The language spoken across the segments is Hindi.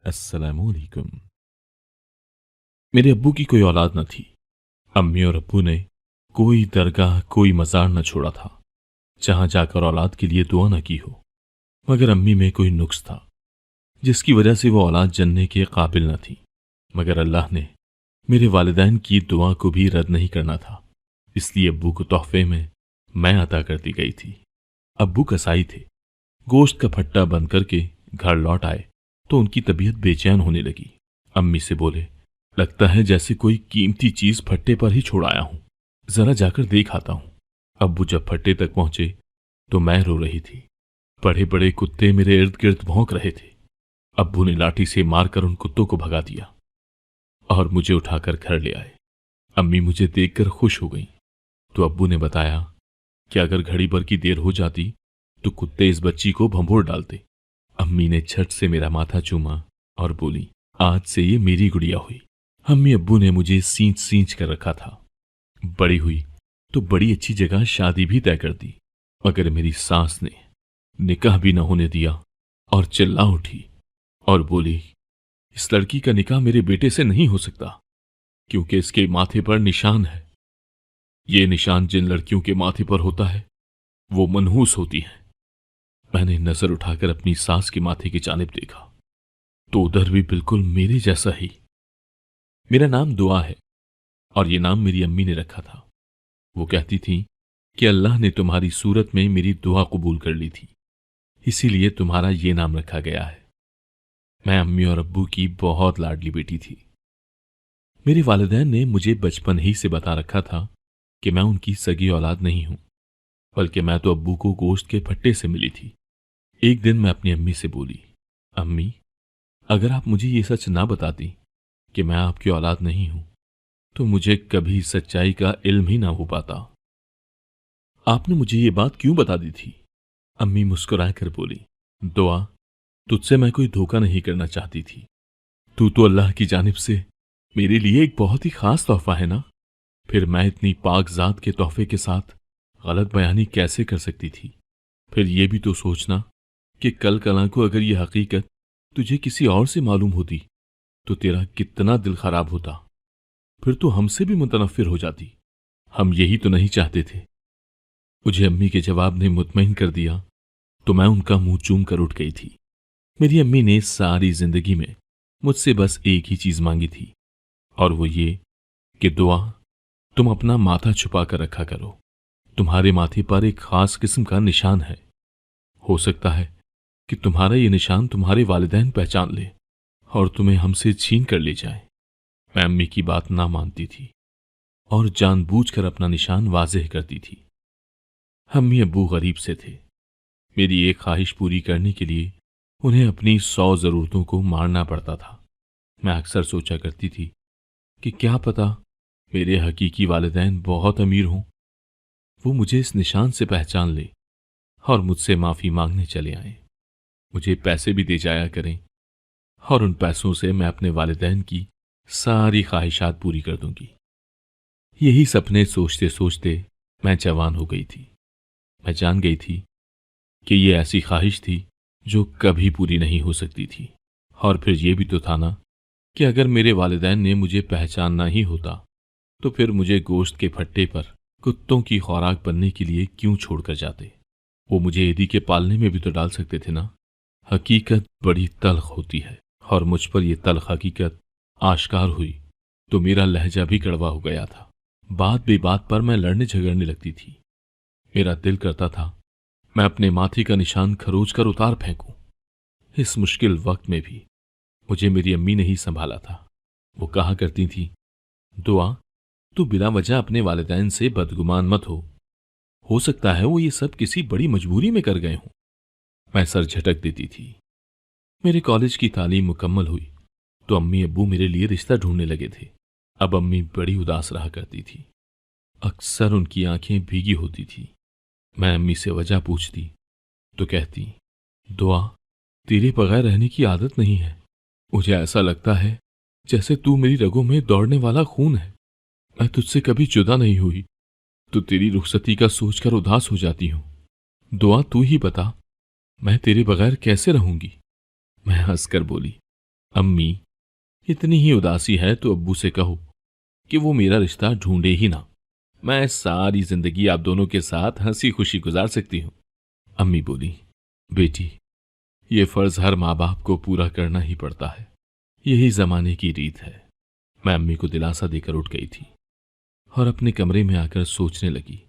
अस्सलामुअलैकुम। मेरे अब्बू की कोई औलाद न थी। अम्मी और अब्बू ने कोई दरगाह, कोई मज़ार न छोड़ा था जहां जाकर औलाद के लिए दुआ न की हो। मगर अम्मी में कोई नुक्स था जिसकी वजह से वो औलाद जनने के काबिल न थी। मगर अल्लाह ने मेरे वालिदैन की दुआ को भी रद्द नहीं करना था, इसलिए अब्बू को तोहफे में मैं अता कर दी गई थी। अब्बू कसाई थे। गोश्त का फट्टा बंद करके घर लौट आए तो उनकी तबीयत बेचैन होने लगी। अम्मी से बोले, लगता है जैसे कोई कीमती चीज फट्टे पर ही छोड़ आया हूं, जरा जाकर देख आता हूं। अब्बू जब फट्टे तक पहुंचे तो मैं रो रही थी। बड़े बड़े कुत्ते मेरे इर्द गिर्द भौंक रहे थे। अब्बू ने लाठी से मारकर उन कुत्तों को भगा दिया और मुझे उठाकर घर ले आए। अम्मी मुझे देखकर खुश हो गई तो अब्बू ने बताया कि अगर घड़ी भर की देर हो जाती तो कुत्ते इस बच्ची को भंभोर डालते। अम्मी ने झट से मेरा माथा चूमा और बोली, आज से ये मेरी गुड़िया हुई। अम्मी अब्बू ने मुझे सींच सींच कर रखा था। बड़ी हुई तो बड़ी अच्छी जगह शादी भी तय कर दी, मगर मेरी सास ने निकाह भी न होने दिया और चिल्ला उठी और बोली, इस लड़की का निकाह मेरे बेटे से नहीं हो सकता क्योंकि इसके माथे पर निशान है। ये निशान जिन लड़कियों के माथे पर होता है वो मनहूस होती हैं। मैंने नजर उठाकर अपनी सास के माथे की जानिब देखा तो उधर भी बिल्कुल मेरे जैसा ही। मेरा नाम दुआ है और ये नाम मेरी अम्मी ने रखा था। वो कहती थी कि अल्लाह ने तुम्हारी सूरत में मेरी दुआ कबूल कर ली थी, इसीलिए तुम्हारा ये नाम रखा गया है। मैं अम्मी और अब्बू की बहुत लाडली बेटी थी। मेरे वालिदैन ने मुझे बचपन ही से बता रखा था कि मैं उनकी सगी औलाद नहीं हूं, बल्कि मैं तो अब्बू को गोश्त के फट्टे से मिली थी। एक दिन मैं अपनी अम्मी से बोली, अम्मी, अगर आप मुझे ये सच ना बताती कि मैं आपकी औलाद नहीं हूं तो मुझे कभी सच्चाई का इल्म ही ना हो पाता। आपने मुझे ये बात क्यों बता दी थी? अम्मी मुस्कुराकर बोली, दुआ, तुझसे मैं कोई धोखा नहीं करना चाहती थी। तू तो अल्लाह की जानिब से मेरे लिए एक बहुत ही खास तोहफा है ना। फिर मैं इतनी पाकजात के तोहफे के साथ गलत बयानी कैसे कर सकती थी? फिर यह भी तो सोचना कि कल कला को अगर यह हकीकत तुझे किसी और से मालूम होती तो तेरा कितना दिल खराब होता। फिर तो हमसे भी मुतनफिर हो जाती। हम यही तो नहीं चाहते थे। मुझे अम्मी के जवाब ने मुतमईन कर दिया तो मैं उनका मुंह चूम कर उठ गई थी। मेरी अम्मी ने सारी जिंदगी में मुझसे बस एक ही चीज मांगी थी, और वो ये कि दुआ, तुम अपना माथा छुपा कर रखा करो। तुम्हारे माथे पर एक खास किस्म का निशान है। हो सकता है कि तुम्हारा ये निशान तुम्हारे वालिदैन पहचान ले और तुम्हें हमसे छीन कर ले जाए। मैं अम्मी की बात ना मानती थी और जानबूझकर अपना निशान वाज़ेह करती थी। अम्मी अब्बू गरीब से थे। मेरी एक ख्वाहिश पूरी करने के लिए उन्हें अपनी 100 जरूरतों को मारना पड़ता था। मैं अक्सर सोचा करती थी कि क्या पता मेरे हकीकी वालिदैन बहुत अमीर हों, वो मुझे इस निशान से पहचान ले और मुझसे माफी मांगने चले आए, मुझे पैसे भी दे जाया करें और उन पैसों से मैं अपने वालिदैन की सारी ख्वाहिशात पूरी कर दूंगी। यही सपने सोचते सोचते मैं जवान हो गई थी। मैं जान गई थी कि ये ऐसी ख्वाहिश थी जो कभी पूरी नहीं हो सकती थी। और फिर ये भी तो था ना कि अगर मेरे वालिदैन ने मुझे पहचानना ही होता तो फिर मुझे गोश्त के फट्टे पर कुत्तों की खुराक बनने के लिए क्यों छोड़कर जाते? वो मुझे ईदी के पालने में भी तो डाल सकते थे ना। हकीकत बड़ी तल्ख होती है और मुझ पर यह तल्ख हकीकत आश्कार हुई तो मेरा लहजा भी कड़वा हो गया था। बात बेबात पर मैं लड़ने झगड़ने लगती थी। मेरा दिल करता था मैं अपने माथे का निशान खरोच कर उतार फेंकूं। इस मुश्किल वक्त में भी मुझे मेरी अम्मी ने ही संभाला था। वो कहा करती थी, दुआ, तू बिना वजह अपने वालिदैन से बदगुमान मत हो सकता है वो ये सब किसी बड़ी मजबूरी में कर गए हों। मैं सर झटक देती थी। मेरे कॉलेज की तालीम मुकम्मल हुई तो अम्मी अब्बू मेरे लिए रिश्ता ढूंढने लगे थे। अब अम्मी बड़ी उदास रहा करती थी। अक्सर उनकी आंखें भीगी होती थी। मैं अम्मी से वजह पूछती तो कहती, दुआ, तेरे बगैर रहने की आदत नहीं है। मुझे ऐसा लगता है जैसे तू मेरी रगों में दौड़ने वाला खून है। मैं तुझसे कभी जुदा नहीं हुई तो तेरी रुखसती का सोचकर उदास हो जाती हूं। दुआ, तू ही बता, मैं तेरे बगैर कैसे रहूंगी? मैं हंसकर बोली, अम्मी इतनी ही उदासी है तो अब्बू से कहो कि वो मेरा रिश्ता ढूंढे ही ना। मैं सारी जिंदगी आप दोनों के साथ हंसी खुशी गुजार सकती हूं। अम्मी बोली, बेटी, ये फर्ज हर माँ बाप को पूरा करना ही पड़ता है, यही जमाने की रीत है। मैं अम्मी को दिलासा देकर उठ गई थी और अपने कमरे में आकर सोचने लगी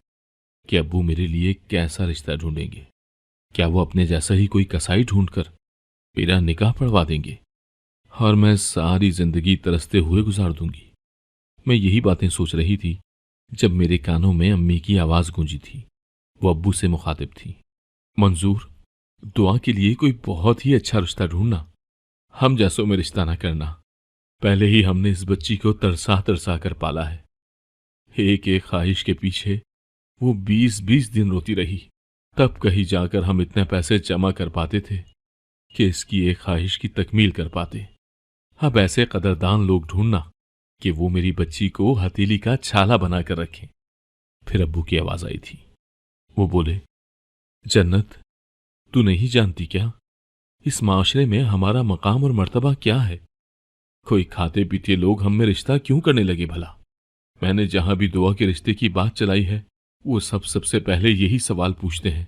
कि अब्बू मेरे लिए कैसा रिश्ता ढूंढेंगे। क्या वो अपने जैसा ही कोई कसाई ढूंढकर मेरा निकाह पढ़वा देंगे और मैं सारी जिंदगी तरसते हुए गुजार दूंगी। मैं यही बातें सोच रही थी जब मेरे कानों में अम्मी की आवाज गूंजी थी। वो अब्बू से मुखातिब थी। मंजूर, दुआ के लिए कोई बहुत ही अच्छा रिश्ता ढूंढना, हम जैसों में रिश्ता ना करना। पहले ही हमने इस बच्ची को तरसा तरसा कर पाला है। एक एक ख्वाहिश के पीछे वो 20-20 दिन रोती रही, तब कहीं जाकर हम इतने पैसे जमा कर पाते थे कि इसकी एक ख्वाहिश की तकमील कर पाते। अब ऐसे कदरदान लोग ढूंढना कि वो मेरी बच्ची को हथेली का छाला बनाकर रखें। फिर अब्बू की आवाज आई थी। वो बोले, जन्नत, तू नहीं जानती क्या इस माशरे में हमारा मकाम और मर्तबा क्या है? कोई खाते पीते लोग हम में रिश्ता क्यों करने लगे भला? मैंने जहां भी दुआ के रिश्ते की बात चलाई है, वो सबसे पहले यही सवाल पूछते हैं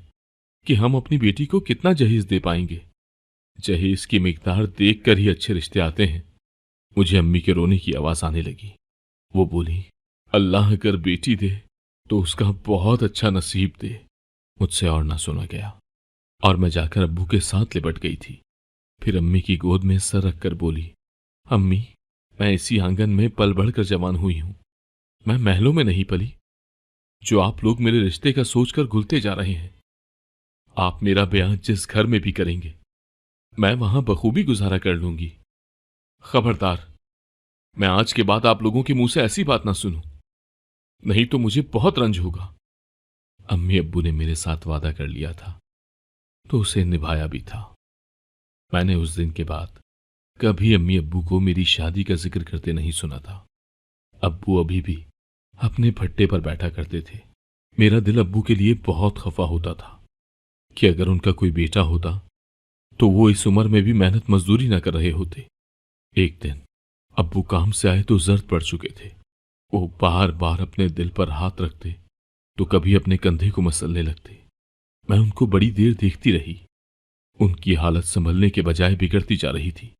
कि हम अपनी बेटी को कितना जहेज दे पाएंगे। जहेज की मिकदार देखकर ही अच्छे रिश्ते आते हैं। मुझे अम्मी के रोने की आवाज आने लगी। वो बोली, अल्लाह अगर बेटी दे तो उसका बहुत अच्छा नसीब दे। मुझसे और ना सुना गया और मैं जाकर अब्बू के साथ लिपट गई थी। फिर अम्मी की गोद में सर रखकर बोली, अम्मी, मैं इसी आंगन में पल बढ़कर जवान हुई हूं। मैं महलों में नहीं पली जो आप लोग मेरे रिश्ते का सोचकर घुलते जा रहे हैं। आप मेरा ब्याह जिस घर में भी करेंगे, मैं वहां बखूबी गुजारा कर लूंगी। खबरदार, मैं आज के बाद आप लोगों के मुंह से ऐसी बात ना सुनूं, नहीं तो मुझे बहुत रंज होगा। अम्मी अब्बू ने मेरे साथ वादा कर लिया था तो उसे निभाया भी था। मैंने उस दिन के बाद कभी अम्मी अब्बू को मेरी शादी का जिक्र करते नहीं सुना था। अब्बू अभी भी अपने भट्टे पर बैठा करते थे। मेरा दिल अब्बू के लिए बहुत खफा होता था कि अगर उनका कोई बेटा होता तो वो इस उम्र में भी मेहनत मजदूरी न कर रहे होते। एक दिन अब्बू काम से आए तो जर्द पड़ चुके थे। वो बार बार अपने दिल पर हाथ रखते तो कभी अपने कंधे को मसलने लगते। मैं उनको बड़ी देर देखती रही। उनकी हालत संभलने के बजाय बिगड़ती जा रही थी।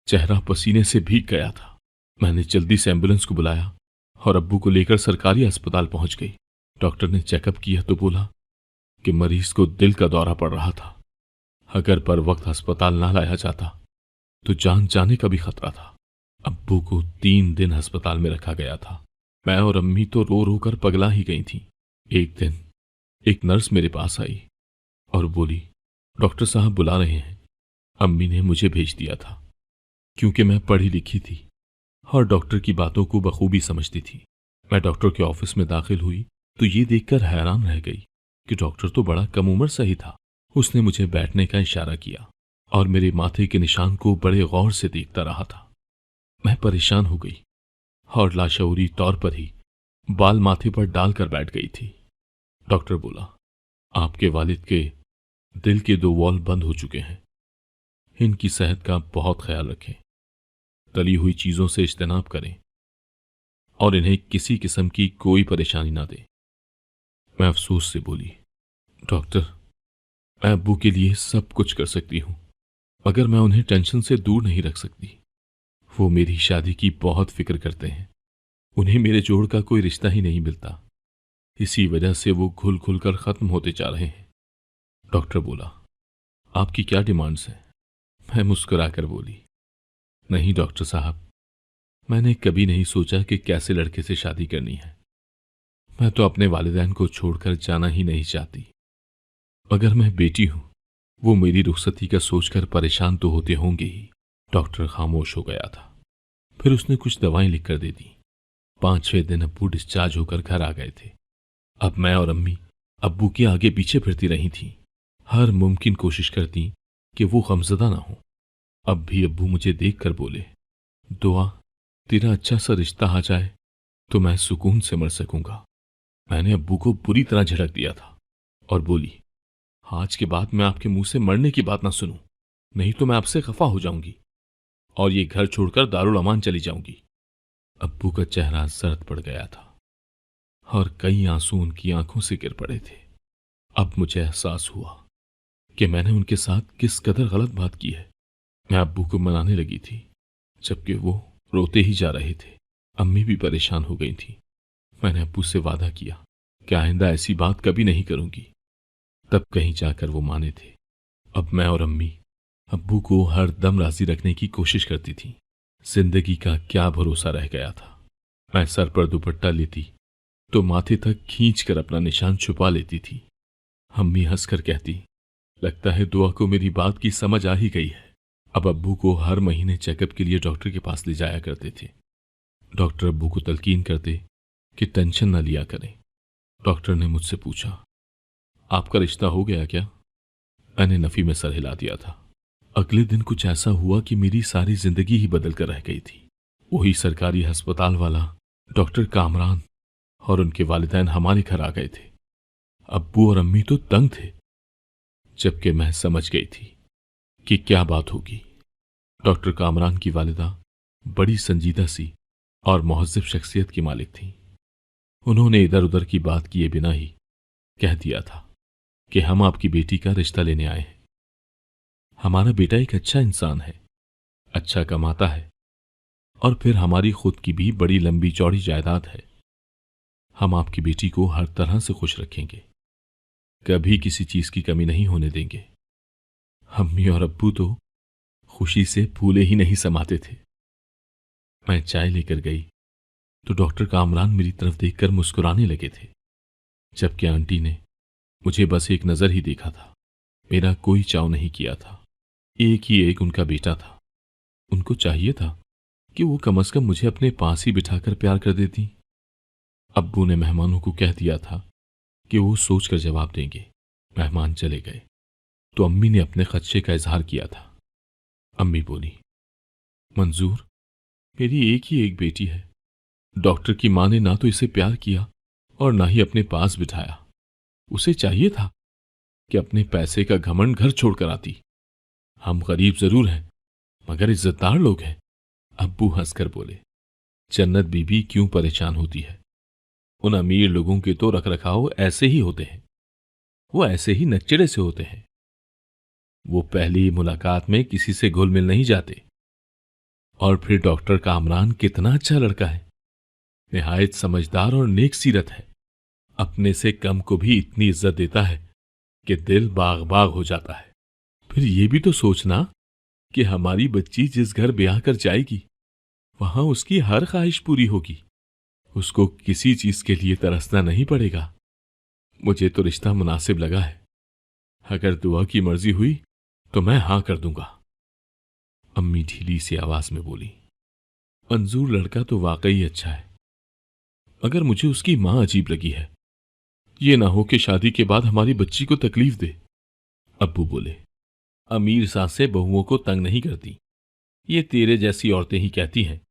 चेहरा पसीने से भीग गया था। मैंने जल्दी से एम्बुलेंस को बुलाया और अब्बू को लेकर सरकारी अस्पताल पहुंच गई। डॉक्टर ने चेकअप किया तो बोला कि मरीज को दिल का दौरा पड़ रहा था। अगर पर वक्त अस्पताल ना लाया जाता तो जान जाने का भी खतरा था। अब्बू को 3 दिन अस्पताल में रखा गया था। मैं और अम्मी तो रो रो कर पगला ही गई थी। एक दिन एक नर्स मेरे पास आई और बोली, डॉक्टर साहब बुला रहे हैं। अम्मी ने मुझे भेज दिया था क्योंकि मैं पढ़ी लिखी थी और डॉक्टर की बातों को बखूबी समझती थी। मैं डॉक्टर के ऑफिस में दाखिल हुई तो ये देखकर हैरान रह गई कि डॉक्टर तो बड़ा कम उम्र सा ही था। उसने मुझे बैठने का इशारा किया और मेरे माथे के निशान को बड़े गौर से देखता रहा था। मैं परेशान हो गई और लाशऊरी तौर पर ही बाल माथे पर डालकर बैठ गई थी। डॉक्टर बोला, आपके वालिद के दिल के 2 वॉल्व बंद हो चुके हैं। इनकी सेहत का बहुत ख्याल रखें, तली हुई चीजों से इज्तनाब करें और इन्हें किसी किस्म की कोई परेशानी ना दें। मैं अफसोस से बोली, डॉक्टर, मैं अब्बू के लिए सब कुछ कर सकती हूं मगर मैं उन्हें टेंशन से दूर नहीं रख सकती। वो मेरी शादी की बहुत फिक्र करते हैं। उन्हें मेरे जोड़ का कोई रिश्ता ही नहीं मिलता। इसी वजह से वो घुल घुल कर खत्म होते जा रहे हैं। डॉक्टर बोला, आपकी क्या डिमांड्स हैं? मैं मुस्कुराकर बोली, नहीं डॉक्टर साहब, मैंने कभी नहीं सोचा कि कैसे लड़के से शादी करनी है। मैं तो अपने वालिदैन को छोड़कर जाना ही नहीं चाहती। मगर मैं बेटी हूं, वो मेरी रुखसती का सोचकर परेशान तो होते होंगे ही। डॉक्टर खामोश हो गया था। फिर उसने कुछ दवाएं लिखकर दे दी। 5-6 दिन अब्बू डिस्चार्ज होकर घर आ गए थे। अब मैं और अम्मी अब्बू के आगे पीछे फिरती रही थी। हर मुमकिन कोशिश करती कि वो गमज़दा ना हो। अब भी अब्बू मुझे देखकर बोले, दुआ, तेरा अच्छा सा रिश्ता आ जाए तो मैं सुकून से मर सकूंगा। मैंने अब्बू को बुरी तरह झड़क दिया था और बोली, आज के बाद मैं आपके मुंह से मरने की बात ना सुनूं, नहीं तो मैं आपसे खफा हो जाऊंगी। और ये घर छोड़कर दारुल अमान चली जाऊंगी। अब्बू का चेहरा सर्द पड़ गया था और कई आंसू उनकी आंखों से गिर पड़े थे। अब मुझे एहसास हुआ कि मैंने उनके साथ किस कदर गलत बात की है। मैं अब्बू को मनाने लगी थी, जबकि वो रोते ही जा रहे थे। अम्मी भी परेशान हो गई थी। मैंने अब्बू से वादा किया कि आइंदा ऐसी बात कभी नहीं करूंगी। तब कहीं जाकर वो माने थे। अब मैं और अम्मी अब्बू को हर दम राजी रखने की कोशिश करती थी। जिंदगी का क्या भरोसा रह गया था। मैं सर पर दुपट्टा लेती तो माथे तक खींचकर अपना निशान छुपा लेती थी। अम्मी हंसकर कहती, लगता है दुआ को मेरी बात की समझ आ ही गई है। अब अब्बू को हर महीने चेकअप के लिए डॉक्टर के पास ले जाया करते थे। डॉक्टर अब्बू को तलकीन करते कि टेंशन न लिया करें। डॉक्टर ने मुझसे पूछा, आपका रिश्ता हो गया क्या? मैंने नफी में सर हिला दिया था। अगले दिन कुछ ऐसा हुआ कि मेरी सारी जिंदगी ही बदल कर रह गई थी। वही सरकारी अस्पताल वाला डॉक्टर कामरान और उनके वालिदैन हमारे घर आ गए थे। अब्बू और अम्मी तो तंग थे, जबकि मैं समझ गई थी कि क्या बात होगी। डॉक्टर कामरान की वालिदा बड़ी संजीदा सी और मुहज़्ज़िब शख्सियत की मालिक थी। उन्होंने इधर उधर की बात किए बिना ही कह दिया था कि हम आपकी बेटी का रिश्ता लेने आए हैं। हमारा बेटा एक अच्छा इंसान है, अच्छा कमाता है और फिर हमारी खुद की भी बड़ी लंबी चौड़ी जायदाद है। हम आपकी बेटी को हर तरह से खुश रखेंगे, कभी किसी चीज की कमी नहीं होने देंगे। अम्मी और अब्बू तो खुशी से फूले ही नहीं समाते थे। मैं चाय लेकर गई तो डॉक्टर कामरान मेरी तरफ देखकर मुस्कुराने लगे थे, जबकि आंटी ने मुझे बस एक नजर ही देखा था। मेरा कोई चाव नहीं किया था। एक ही एक उनका बेटा था। उनको चाहिए था कि वो कम से कम मुझे अपने पास ही बिठाकर प्यार कर देती। अब्बू ने मेहमानों को कह दिया था कि वो सोचकर जवाब देंगे। मेहमान चले गए तो अम्मी ने अपने खदशे का इजहार किया था। अम्मी बोली, मंजूर, मेरी एक ही एक बेटी है। डॉक्टर की मां ने ना तो इसे प्यार किया और ना ही अपने पास बिठाया। उसे चाहिए था कि अपने पैसे का घमंड घर छोड़कर आती। हम गरीब जरूर हैं, मगर इज्जतदार लोग हैं। अब्बू हंसकर बोले, जन्नत बीबी क्यों परेशान होती है? उन अमीर लोगों के तो रख रखाव ऐसे ही होते हैं। वो ऐसे ही नच्चड़े से होते हैं। वो पहली मुलाकात में किसी से घुल मिल नहीं जाते। और फिर डॉक्टर कामरान कितना अच्छा लड़का है, निहायत समझदार और नेक सीरत है। अपने से कम को भी इतनी इज्जत देता है कि दिल बाग बाग हो जाता है। फिर ये भी तो सोचना कि हमारी बच्ची जिस घर ब्याह कर जाएगी वहां उसकी हर ख्वाहिश पूरी होगी। उसको किसी चीज के लिए तरसना नहीं पड़ेगा। मुझे तो रिश्ता मुनासिब लगा है। अगर दुआ की मर्जी हुई तो मैं हां कर दूंगा। अम्मी ढीली सी आवाज में बोली, मंजूर लड़का तो वाकई अच्छा है, मगर मुझे उसकी मां अजीब लगी है। ये ना हो कि शादी के बाद हमारी बच्ची को तकलीफ दे। अब्बू बोले, अमीर सासें बहुओं को तंग नहीं करती। ये तेरे जैसी औरतें ही कहती हैं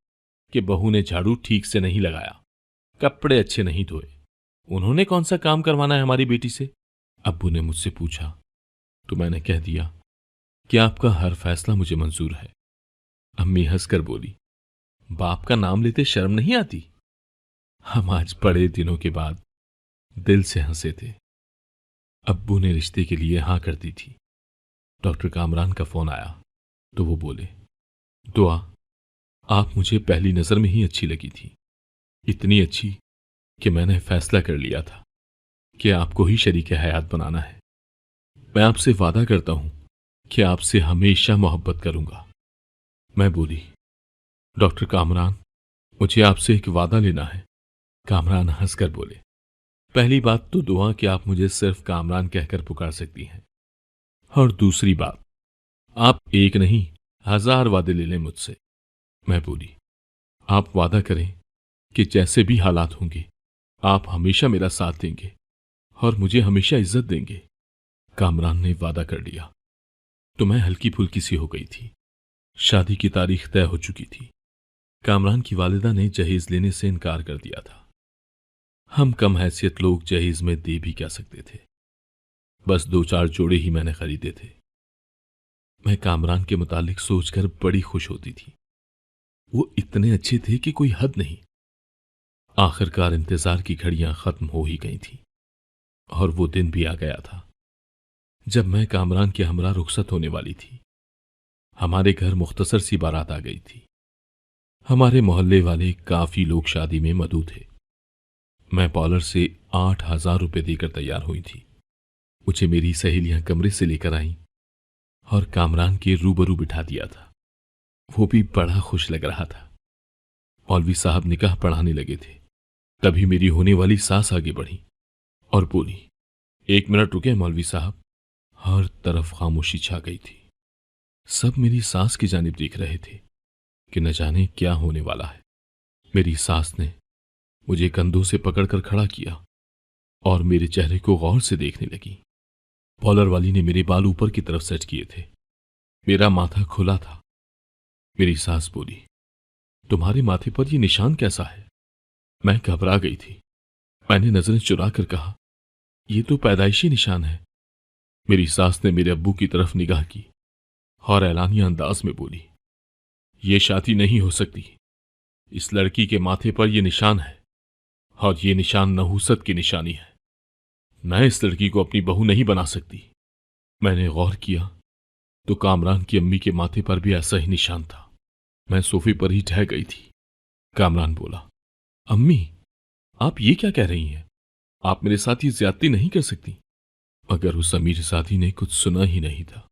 कि बहू ने झाड़ू ठीक से नहीं लगाया, कपड़े अच्छे नहीं धोए। उन्होंने कौन सा काम करवाना है हमारी बेटी से? अब्बू ने मुझसे पूछा तो मैंने कह दिया कि आपका हर फैसला मुझे मंजूर है। अम्मी हंसकर बोली, बाप का नाम लेते शर्म नहीं आती? हम आज बड़े दिनों के बाद दिल से हंसे थे। अब्बू ने रिश्ते के लिए हां कर दी थी। डॉक्टर कामरान का फोन आया तो वो बोले, दुआ, आप मुझे पहली नजर में ही अच्छी लगी थी। इतनी अच्छी कि मैंने फैसला कर लिया था कि आपको ही शरीके हयात बनाना है। मैं आपसे वादा करता हूं कि आपसे हमेशा मोहब्बत करूंगा। मैं बोली, डॉक्टर कामरान, मुझे आपसे एक वादा लेना है। कामरान हंसकर बोले, पहली बात तो दुआ कि आप मुझे सिर्फ कामरान कहकर पुकार सकती हैं, और दूसरी बात, आप एक नहीं 1000 वादे ले लें मुझसे। मैं बोली, आप वादा करें कि जैसे भी हालात होंगे आप हमेशा मेरा साथ देंगे और मुझे हमेशा इज्जत देंगे। कामरान ने वादा कर लिया तो मैं हल्की फुल्की सी हो गई थी। शादी की तारीख तय हो चुकी थी। कामरान की वालिदा ने जहेज लेने से इनकार कर दिया था। हम कम हैसियत लोग जहेज में दे भी क्या सकते थे। बस 2-4 जोड़े ही मैंने खरीदे थे। मैं कामरान के मुतालिक सोचकर बड़ी खुश होती थी। वो इतने अच्छे थे कि कोई हद नहीं। आखिरकार इंतजार की घड़ियां खत्म हो ही गई थी और वो दिन भी आ गया था जब मैं कामरान के हमरा रुखसत होने वाली थी। हमारे घर मुख्तसर सी बारात आ गई थी। हमारे मोहल्ले वाले काफी लोग शादी में मदऊ थे। मैं पार्लर से 8,000 रुपये देकर तैयार हुई थी। मुझे मेरी सहेलियां कमरे से लेकर आईं और कामरान के रूबरू बिठा दिया था। वो भी बड़ा खुश लग रहा था। मौलवी साहब निकाह पढ़ाने लगे थे। तभी मेरी होने वाली सास आगे बढ़ी और बोली, 1 मिनट रुके मौलवी साहब। हर तरफ खामोशी छा गई थी। सब मेरी सास की जानिब देख रहे थे कि न जाने क्या होने वाला है। मेरी सास ने मुझे कंधों से पकड़कर खड़ा किया और मेरे चेहरे को गौर से देखने लगी। पॉलर वाली ने मेरे बाल ऊपर की तरफ सेट किए थे। मेरा माथा खुला था। मेरी सास बोली, तुम्हारे माथे पर यह निशान कैसा है? मैं घबरा गई थी। मैंने नजरें चुरा कर कहा, यह तो पैदाइशी निशान है। मेरी सास ने मेरे अब्बू की तरफ निगाह की और ऐलानिया अंदाज में बोली, यह शादी नहीं हो सकती। इस लड़की के माथे पर यह निशान है और यह निशान नहूसत की निशानी है। मैं इस लड़की को अपनी बहू नहीं बना सकती। मैंने गौर किया तो कामरान की अम्मी के माथे पर भी ऐसा ही निशान था। मैं सोफे पर ही ठह गई थी। कामरान बोला, अम्मी आप ये क्या कह रही हैं? आप मेरे साथ ये ज्यादती नहीं कर सकती। मगर उस अमीर साथी ने कुछ सुना ही नहीं था।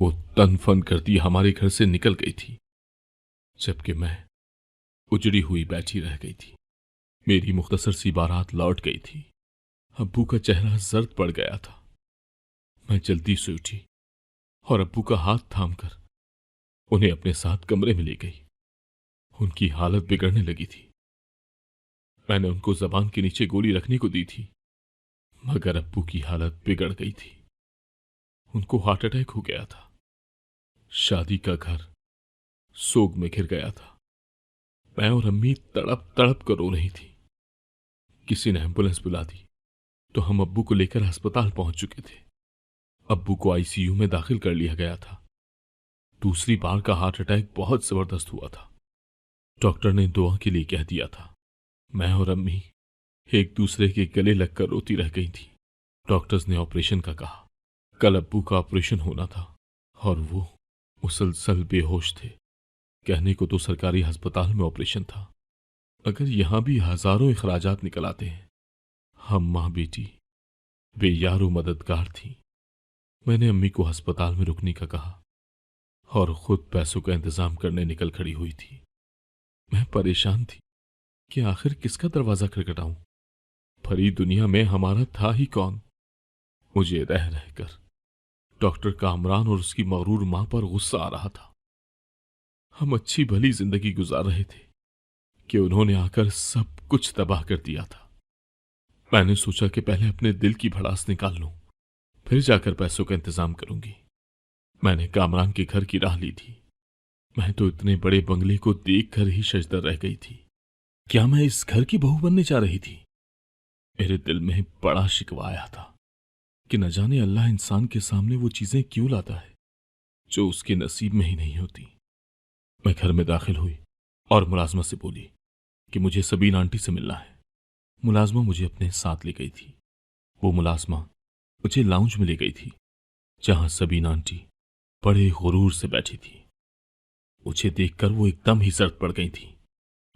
वो तन फन करती हमारे घर से निकल गई थी, जबकि मैं उजड़ी हुई बैठी रह गई थी। मेरी मुख्तसर सी बारात लौट गई थी। अब्बू का चेहरा जर्द पड़ गया था। मैं जल्दी से उठी और अब्बू का हाथ थामकर उन्हें अपने साथ कमरे में ले गई। उनकी हालत बिगड़ने लगी थी। मैंने उनको जबान के नीचे गोली रखने को दी थी, मगर अब्बू की हालत बिगड़ गई थी। उनको हार्ट अटैक हो गया था। शादी का घर सोग में घिर गया था। मैं और अम्मी तड़प तड़प कर रो रही थी। किसी ने एम्बुलेंस बुला दी तो हम अब्बू को लेकर अस्पताल पहुंच चुके थे। अब्बू को आईसीयू में दाखिल कर लिया गया था। दूसरी बार का हार्ट अटैक बहुत जबरदस्त हुआ था। डॉक्टर ने दुआ के लिए कह दिया था। मैं और अम्मी एक दूसरे के गले लगकर रोती रह गई थी। डॉक्टर्स ने ऑपरेशन का कहा। कल अब्बू का ऑपरेशन होना था और वो मुसलसल बेहोश थे। कहने को तो सरकारी अस्पताल में ऑपरेशन था, मगर यहां भी हजारों अखराजात निकल आते हैं। हम मां बेटी बेयारो मददगार थी। मैंने अम्मी को अस्पताल में रुकने का कहा और खुद पैसों का इंतजाम करने निकल खड़ी हुई थी। मैं परेशान थी कि आखिर किसका दरवाजा खटखटाऊं। भरी दुनिया में हमारा था ही कौन। मुझे रह रहकर डॉक्टर कामरान और उसकी मगरूर मां पर गुस्सा आ रहा था। हम अच्छी भली जिंदगी गुजार रहे थे कि उन्होंने आकर सब कुछ तबाह कर दिया था। मैंने सोचा कि पहले अपने दिल की भड़ास निकाल लूं, फिर जाकर पैसों का इंतजाम करूंगी। मैंने कामरान के घर की राह ली थी। मैं तो इतने बड़े बंगले को देखकर ही शजदर रह गई थी। क्या मैं इस घर की बहू बनने जा रही थी? मेरे दिल में बड़ा शिकवा आया था कि न जाने अल्लाह इंसान के सामने वो चीजें क्यों लाता है जो उसके नसीब में ही नहीं होती। मैं घर में दाखिल हुई और मुलाजमा से बोली कि मुझे सबीन आंटी से मिलना है। मुलाजमा मुझे अपने साथ ले गई थी। वो मुलाजमा मुझे लाउंज में ले गई थी, जहां सबीन आंटी बड़े गुरूर से बैठी थी। मुझे देखकर वो एकदम ही सर्द पड़ गई थी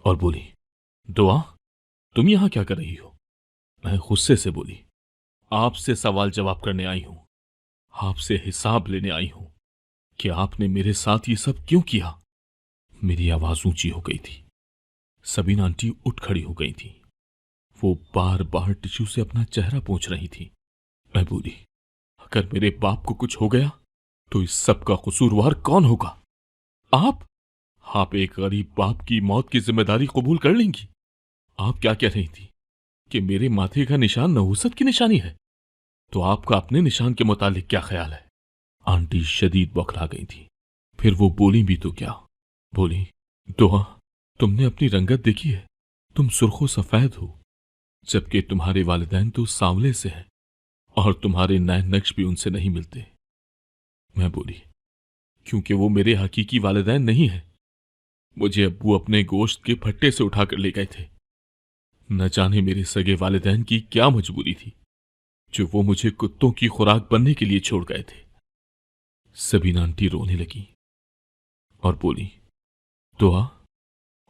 और बोली, दुआ तुम यहां क्या कर रही हो? मैं गुस्से से बोली, आपसे सवाल जवाब करने आई हूं, आपसे हिसाब लेने आई हूं कि आपने मेरे साथ ये सब क्यों किया। मेरी आवाज ऊंची हो गई थी। सबीन आंटी उठ खड़ी हो गई थी। वो बार बार टिश्यू से अपना चेहरा पोंछ रही थी। मैं बोली, अगर मेरे बाप को कुछ हो गया तो इस सब का कसूरवार कौन होगा? आप एक गरीब बाप की मौत की जिम्मेदारी कबूल कर लेंगी? आप क्या कह रही थी कि मेरे माथे का निशान नहुसत की निशानी है? तो आपका अपने निशान के मुतालिक क्या ख्याल है? आंटी शदीद बौखला गई थी। फिर वो बोली भी तो क्या, बोली, दुआ तुमने अपनी रंगत देखी है? तुम सुर्खो सफेद हो, जबकि तुम्हारे वालिदैन तो सांवले से हैं और तुम्हारे नैन नक्श भी उनसे नहीं मिलते। मैं बोली, क्योंकि वो मेरे हकीकी वालिदैन नहीं है। मुझे अब्बू अपने गोश्त के फट्टे से उठाकर ले गए थे। न जाने मेरे सगे वालिदैन की क्या मजबूरी थी जो वो मुझे कुत्तों की खुराक बनने के लिए छोड़ गए थे। सबीना आंटी रोने लगी और बोली, दुआ,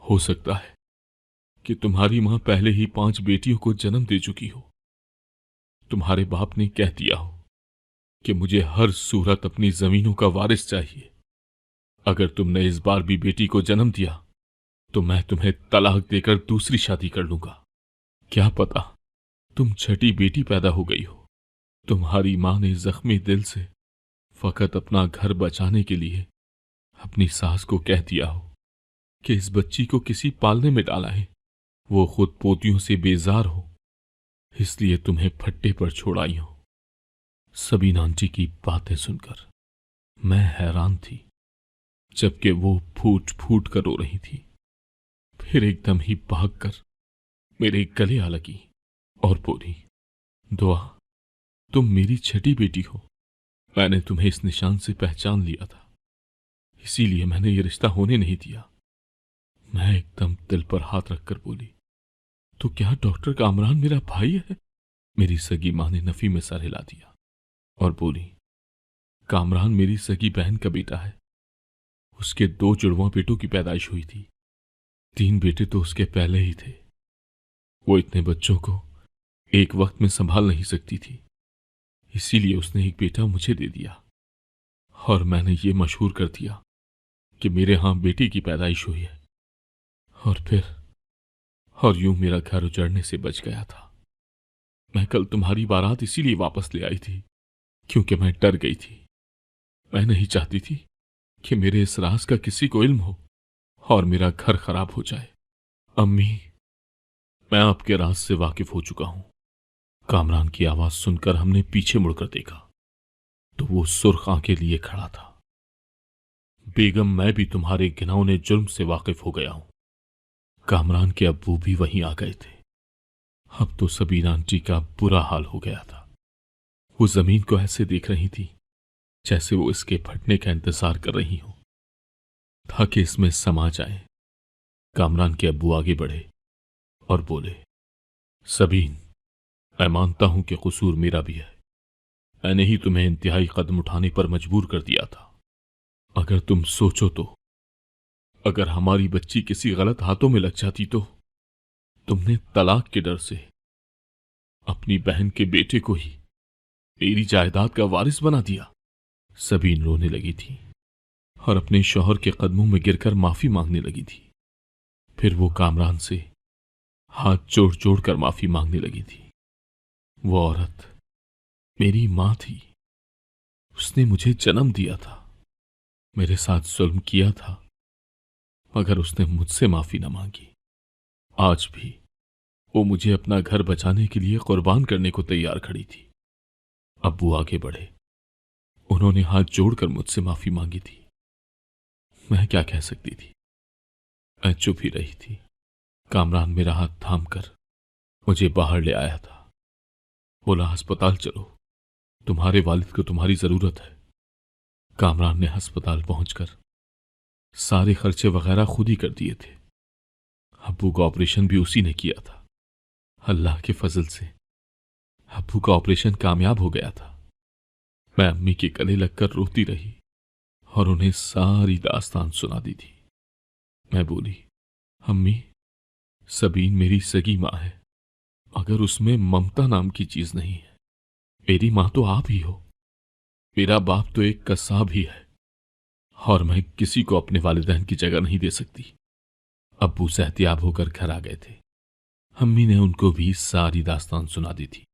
हो सकता है कि तुम्हारी मां पहले ही 5 बेटियों को जन्म दे चुकी हो। तुम्हारे बाप ने कह दिया हो कि मुझे हर सूरत अपनी जमीनों का वारिस चाहिए। अगर तुमने इस बार भी बेटी को जन्म दिया तो मैं तुम्हें तलाक देकर दूसरी शादी कर लूंगा। क्या पता तुम छठी बेटी पैदा हो गई हो। तुम्हारी मां ने जख्मी दिल से फकत अपना घर बचाने के लिए अपनी सास को कह दिया हो कि इस बच्ची को किसी पालने में डाला है। वो खुद पोतियों से बेजार हो, इसलिए तुम्हें फट्टे पर छोड़ आई हो। सबीना आंटी की बातें सुनकर मैं हैरान थी, जबकि वो फूट फूट कर रो रही थी। फिर एकदम ही भागकर मेरे गले आ लगी और बोली, दुआ, तुम मेरी छठी बेटी हो। मैंने तुम्हें इस निशान से पहचान लिया था, इसीलिए मैंने ये रिश्ता होने नहीं दिया। मैं एकदम दिल पर हाथ रखकर बोली, तो क्या डॉक्टर कामरान मेरा भाई है? मेरी सगी मां ने नफी में सर हिला दिया और बोली, कामरान मेरी सगी बहन का बेटा है। उसके 2 जुड़वा बेटों की पैदाइश हुई थी। 3 बेटे तो उसके पहले ही थे। वो इतने बच्चों को एक वक्त में संभाल नहीं सकती थी, इसीलिए उसने एक बेटा मुझे दे दिया और मैंने ये मशहूर कर दिया कि मेरे यहां बेटी की पैदाइश हुई है। और यूं मेरा घर उजड़ने से बच गया था। मैं कल तुम्हारी बारात इसीलिए वापस ले आई थी क्योंकि मैं डर गई थी। मैं नहीं चाहती थी कि मेरे इस राज का किसी को इल्म हो और मेरा घर खराब हो जाए। अम्मी, मैं आपके राज से वाकिफ हो चुका हूं। कामरान की आवाज सुनकर हमने पीछे मुड़कर देखा तो वो सुर्ख आंखें लिए खड़ा था। बेगम, मैं भी तुम्हारे घिनौने जुर्म से वाकिफ हो गया हूं। कामरान के अब्बू भी वहीं आ गए थे। अब तो सबीना आंटी का बुरा हाल हो गया था। वो जमीन को ऐसे देख रही थी जैसे वो इसके फटने का इंतजार कर रही हो ताकि इसमें समा जाए। कामरान के अब्बू आगे बढ़े और बोले, सबीन, मैं मानता हूं कि कसूर मेरा भी है। मैंने ही तुम्हें इंतहाई कदम उठाने पर मजबूर कर दिया था। अगर तुम सोचो तो अगर हमारी बच्ची किसी गलत हाथों में लग जाती तो तुमने तलाक के डर से अपनी बहन के बेटे को ही मेरी जायदाद का वारिस बना दिया। सबीन रोने लगी थी और अपने शौहर के कदमों में गिरकर माफी मांगने लगी थी। फिर वो कामरान से हाथ जोड़ जोड़ कर माफी मांगने लगी थी। वो औरत मेरी मां थी। उसने मुझे जन्म दिया था, मेरे साथ जुल्म किया था, मगर उसने मुझसे माफी न मांगी। आज भी वो मुझे अपना घर बचाने के लिए कुर्बान करने को तैयार खड़ी थी। अब्बू आगे बढ़े। उन्होंने हाथ जोड़कर मुझसे माफी मांगी थी। मैं क्या कह सकती थी? मैं चुप ही रही थी। कामरान मेरा हाथ थामकर मुझे बाहर ले आया था। बोला, अस्पताल चलो, तुम्हारे वालिद को तुम्हारी जरूरत है। कामरान ने अस्पताल पहुंचकर सारे खर्चे वगैरह खुद ही कर दिए थे। अब्बू का ऑपरेशन भी उसी ने किया था। अल्लाह के फजल से अब्बू का ऑपरेशन कामयाब हो गया था। मैं अम्मी के गले लगकर रोती रही और उन्हें सारी दास्तान सुना दी थी। मैं बोली, अम्मी, सबीन मेरी सगी मां है, मगर उसमें ममता नाम की चीज नहीं है। मेरी मां तो आप ही हो। मेरा बाप तो एक कसाब ही है और मैं किसी को अपने वालिदैन की जगह नहीं दे सकती। अब्बू सेहतियाब होकर घर आ गए थे। अम्मी ने उनको भी सारी दास्तान सुना दी थी।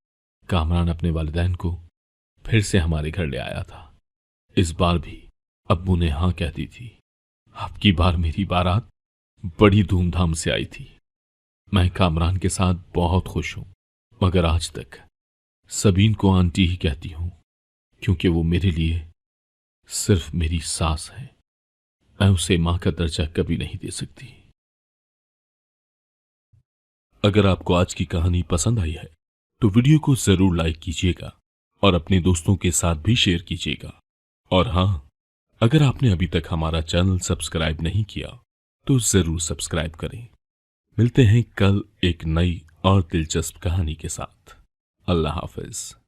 कामरान अपने वालिदैन को फिर से हमारे घर ले आया था। इस बार भी अब्बू ने हां कह दी थी। अब की बार मेरी बारात बड़ी धूमधाम से आई थी। मैं कामरान के साथ बहुत खुश हूं, मगर आज तक सबीन को आंटी ही कहती हूं क्योंकि वो मेरे लिए सिर्फ मेरी सास है। मैं उसे मां का दर्जा कभी नहीं दे सकती। अगर आपको आज की कहानी पसंद आई है तो वीडियो को जरूर लाइक कीजिएगा और अपने दोस्तों के साथ भी शेयर कीजिएगा। और हां, अगर आपने अभी तक हमारा चैनल सब्सक्राइब नहीं किया तो जरूर सब्सक्राइब करें। मिलते हैं कल एक नई और दिलचस्प कहानी के साथ। अल्लाह हाफिज।